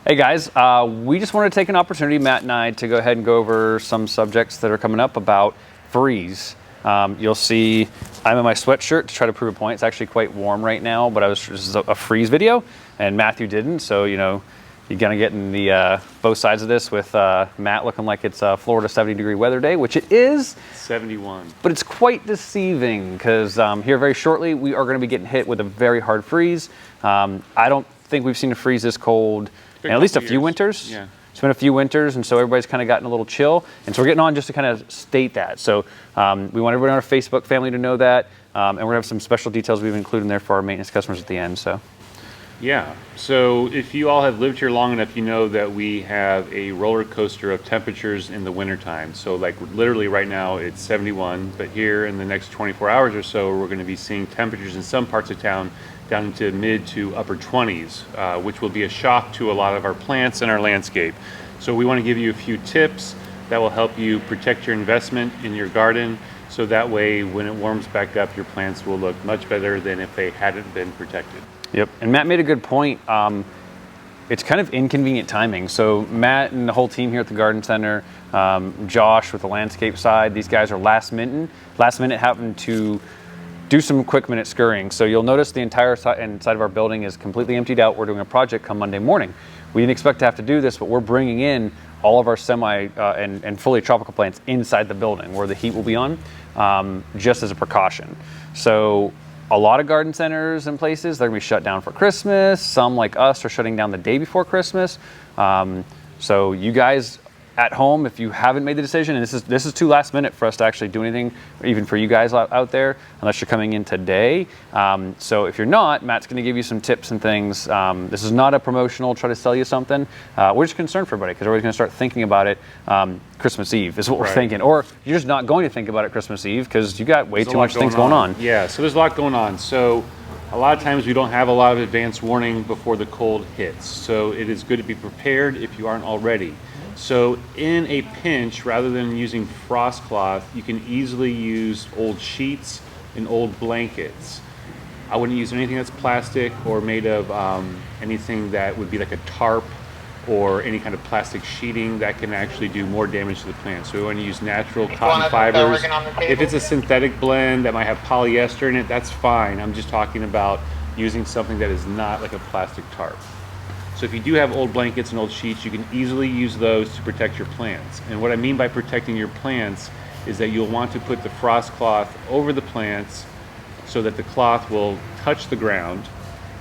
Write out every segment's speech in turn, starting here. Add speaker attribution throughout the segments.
Speaker 1: Hey guys, we just wanted to take an opportunity, Matt and I, to go ahead and go over some subjects that are coming up about freeze. You'll see I'm in my sweatshirt to try to prove a point. It's actually quite warm right now, but this is a freeze video, and Matthew didn't, so you're gonna get in the both sides of this with Matt looking like it's a Florida 70-degree weather day, which it is.
Speaker 2: 71.
Speaker 1: But it's quite deceiving because here very shortly we are going to be getting hit with a very hard freeze. I don't think we've seen a freeze this cold in at least a few winters.
Speaker 2: Yeah.
Speaker 1: It's been a few winters, and so everybody's kind of gotten a little chill. And so we're getting on just to kind of state that. So we want everyone on our Facebook family to know that, and we're gonna have some special details we've included in there for our maintenance customers at the end. So.
Speaker 2: Yeah, so if you all have lived here long enough, you know that we have a roller coaster of temperatures in the wintertime. So like literally right now it's 71, but here in the next 24 hours or so, we're gonna be seeing temperatures in some parts of town down into mid to upper 20s, which will be a shock to a lot of our plants and our landscape. So we wanna give you a few tips that will help you protect your investment in your garden, so that way when it warms back up, your plants will look much better than if they hadn't been protected.
Speaker 1: Yep, and Matt made a good point. It's kind of inconvenient timing. So Matt and the whole team here at the Garden Center, Josh with the landscape side, these guys are last minute having to do some quick minute scurrying. So you'll notice the entire inside of our building is completely emptied out. We're doing a project come Monday morning. We didn't expect to have to do this, but we're bringing in all of our semi and fully tropical plants inside the building where the heat will be on, just as a precaution. So a lot of garden centers and places, they're gonna be shut down for Christmas. Some like us are shutting down the day before Christmas. So you guys at home, if you haven't made the decision, and this is too last minute for us to actually do anything, even for you guys out there, unless you're coming in today. So if you're not, Matt's gonna give you some tips and things. This is not a promotional, try to sell you something. We're just concerned for everybody because everybody's gonna start thinking about it Christmas Eve is what we're thinking. Or you're just not going to think about it Christmas Eve because you got way too much things going on.
Speaker 2: Yeah, so there's a lot going on. So a lot of times we don't have a lot of advance warning before the cold hits. So it is good to be prepared if you aren't already. So in a pinch, rather than using frost cloth, you can easily use old sheets and old blankets. I wouldn't use anything that's plastic or made of anything that would be like a tarp or any kind of plastic sheeting that can actually do more damage to the plant. So we want to use natural cotton fibers. If it's a synthetic blend that might have polyester in it, that's fine. I'm just talking about using something that is not like a plastic tarp. So if you do have old blankets and old sheets, you can easily use those to protect your plants. And what I mean by protecting your plants is that you'll want to put the frost cloth over the plants so that the cloth will touch the ground,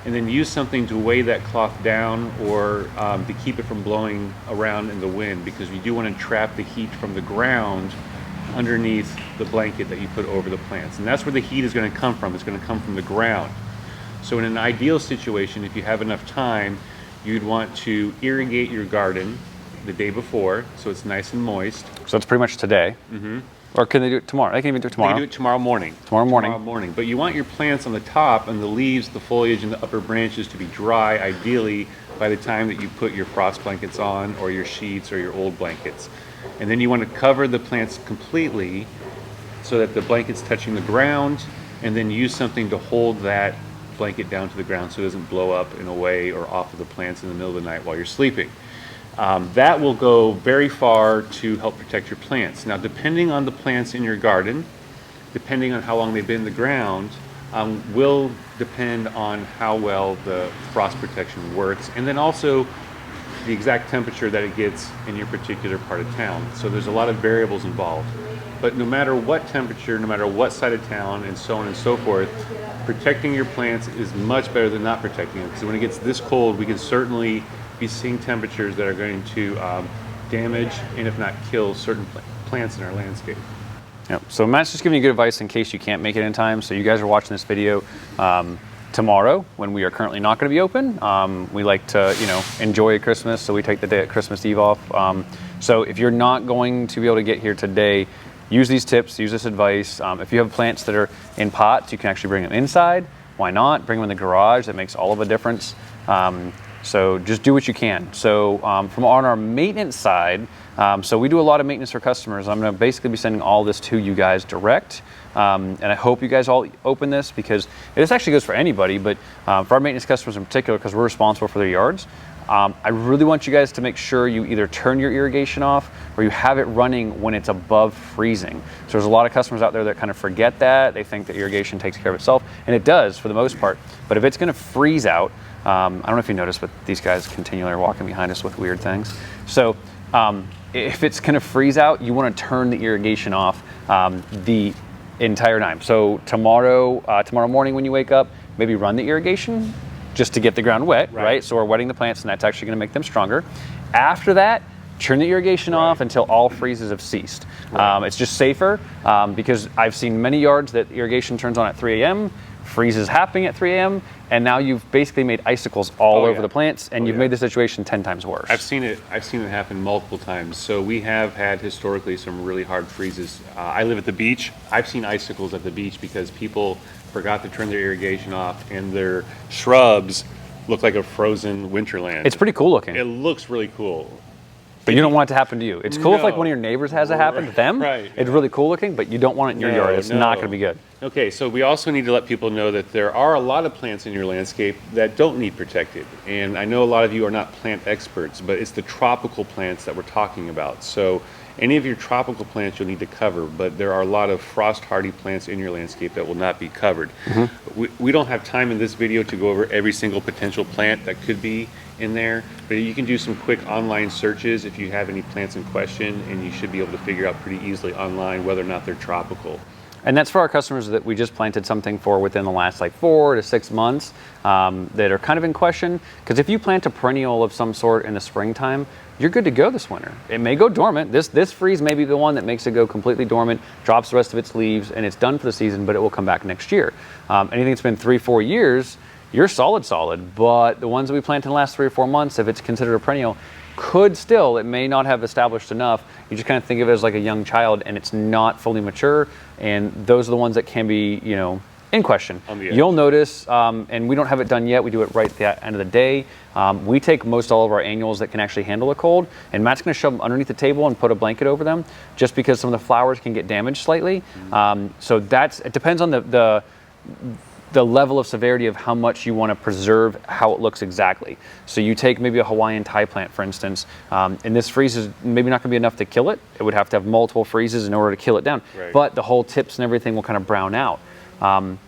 Speaker 2: and then use something to weigh that cloth down or to keep it from blowing around in the wind, because you do want to trap the heat from the ground underneath the blanket that you put over the plants. And that's where the heat is going to come from. It's going to come from the ground. So in an ideal situation, if you have enough time, you'd want to irrigate your garden the day before so it's nice and moist.
Speaker 1: So it's pretty much today. Mm-hmm. Or can they do it tomorrow? They can even do it tomorrow.
Speaker 2: They can do it tomorrow morning.
Speaker 1: Tomorrow morning.
Speaker 2: Tomorrow morning. But you want your plants on the top and the leaves, the foliage, and the upper branches to be dry, ideally, by the time that you put your frost blankets on or your sheets or your old blankets. And then you want to cover the plants completely so that the blanket's touching the ground, and then use something to hold that blanket down to the ground so it doesn't blow up and away or off of the plants in the middle of the night while you're sleeping. That will go very far to help protect your plants. Now, depending on the plants in your garden, depending on how long they've been in the ground, will depend on how well the frost protection works, and then also the exact temperature that it gets in your particular part of town. So there's a lot of variables involved. But no matter what temperature, no matter what side of town, and so on and so forth, protecting your plants is much better than not protecting them. Because when it gets this cold, we can certainly be seeing temperatures that are going to damage and if not kill certain plants in our landscape.
Speaker 1: Yep. So Matt's just giving you good advice in case you can't make it in time. So you guys are watching this video tomorrow when we are currently not going to be open. We like to, enjoy Christmas, so we take the day at Christmas Eve off. So if you're not going to be able to get here today, use these tips, use this advice. If you have plants that are in pots, you can actually bring them inside. Why not? Bring them in the garage. That makes all of a difference. So just do what you can. So from on our maintenance side, so we do a lot of maintenance for customers. I'm going to basically be sending all this to you guys direct. And I hope you guys all open this, because this actually goes for anybody, but for our maintenance customers in particular, because we're responsible for their yards, I really want you guys to make sure you either turn your irrigation off or you have it running when it's above freezing. So there's a lot of customers out there that kind of forget that. They think that irrigation takes care of itself, and it does for the most part. But if it's going to freeze out, I don't know if you noticed, but these guys continually are walking behind us with weird things. So if it's going to freeze out, you want to turn the irrigation off the entire time. So tomorrow morning when you wake up, maybe run the irrigation just to get the ground wet, right? So we're wetting the plants, and that's actually going to make them stronger. After that, turn the irrigation off until all freezes have ceased. It's just safer because I've seen many yards that irrigation turns on at 3 a.m., freezes happening at 3 a.m., and now you've basically made icicles all over the plants, and you've made the situation 10 times worse.
Speaker 2: I've seen it happen multiple times. So we have had historically some really hard freezes. I live at the beach. I've seen icicles at the beach because people forgot to turn their irrigation off, and their shrubs look like a frozen winterland.
Speaker 1: It's pretty cool looking.
Speaker 2: It looks really cool.
Speaker 1: But you don't want it to happen to you. It's cool if like one of your neighbors has it happen to them.
Speaker 2: Right.
Speaker 1: It's really cool looking, but you don't want it in your yard. It's not going to be good.
Speaker 2: Okay, so we also need to let people know that there are a lot of plants in your landscape that don't need protected. And I know a lot of you are not plant experts, but it's the tropical plants that we're talking about. So any of your tropical plants you'll need to cover, but there are a lot of frost hardy plants in your landscape that will not be covered. We don't have time in this video to go over every single potential plant that could be in there, but you can do some quick online searches if you have any plants in question, and you should be able to figure out pretty easily online whether or not they're tropical.
Speaker 1: And that's for our customers that we just planted something for within the last like 4 to 6 months that are kind of in question. Because if you plant a perennial of some sort in the springtime, you're good to go this winter. It may go dormant. This freeze may be the one that makes it go completely dormant, drops the rest of its leaves, and it's done for the season, but it will come back next year. Anything that's been 3-4 years, you're solid, but the ones that we planted in the last 3 or 4 months, if it's considered a perennial, could still, it may not have established enough. You just kind of think of it as like a young child, and it's not fully mature, and those are the ones that can be, you know, in question. You'll notice, and we don't have it done yet, we do it right at the end of the day. We take most all of our annuals that can actually handle a cold, and Matt's going to shove them underneath the table and put a blanket over them, just because some of the flowers can get damaged slightly. So it depends on the level of severity of how much you want to preserve how it looks exactly. So you take maybe a Hawaiian Thai plant, for instance, and this freeze is maybe not going to be enough to kill it. It would have to have multiple freezes in order to kill it down. But the whole tips and everything will kind of brown out.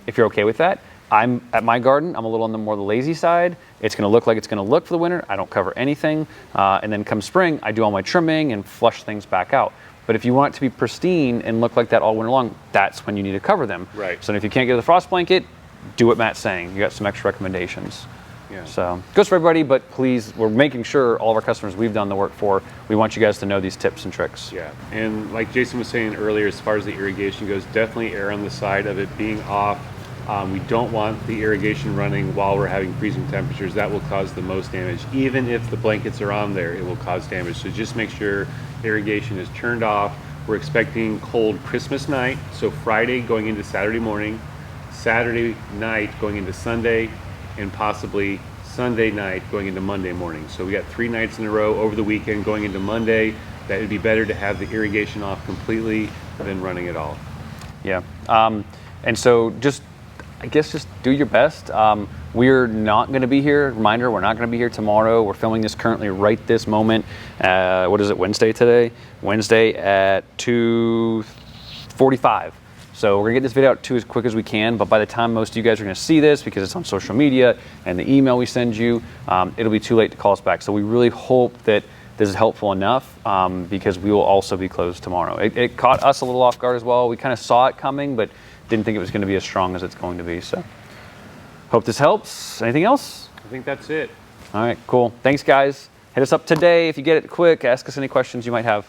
Speaker 1: If you're okay with that, I'm at my garden, I'm a little on the more lazy side. It's going to look like it's going to look for the winter. I don't cover anything. And then come spring, I do all my trimming and flush things back out. But if you want it to be pristine and look like that all winter long, that's when you need to cover them. So if you can't get the frost blanket, do what Matt's saying. You got some extra recommendations. So goes for everybody, but please, we're making sure all of our customers we've done the work for, we want you guys to know these tips and tricks.
Speaker 2: And like Jason was saying earlier, as far as the irrigation goes, definitely err on the side of it being off. We don't want the irrigation running while we're having freezing temperatures. That will cause the most damage. Even if the blankets are on there, it will cause damage. So just make sure irrigation is turned off. We're expecting cold Christmas night, so Friday going into Saturday morning, Saturday night going into Sunday, and possibly Sunday night going into Monday morning. So we got 3 nights in a row over the weekend going into Monday. That would be better to have the irrigation off completely than running it all.
Speaker 1: And so I guess just do your best. We're not going to be here. Reminder, we're not going to be here tomorrow. We're filming this currently right this moment. What is it, Wednesday today? Wednesday at 2:45. So we're gonna get this video out to as quick as we can, but by the time most of you guys are gonna see this, because it's on social media and the email we send you, it'll be too late to call us back. So we really hope that this is helpful enough, because we will also be closed tomorrow. It caught us a little off guard as well. We kind of saw it coming, but didn't think it was gonna be as strong as it's going to be. So hope this helps. Anything else?
Speaker 2: I think that's it.
Speaker 1: All right, cool. Thanks guys. Hit us up today if you get it quick. Ask us any questions you might have.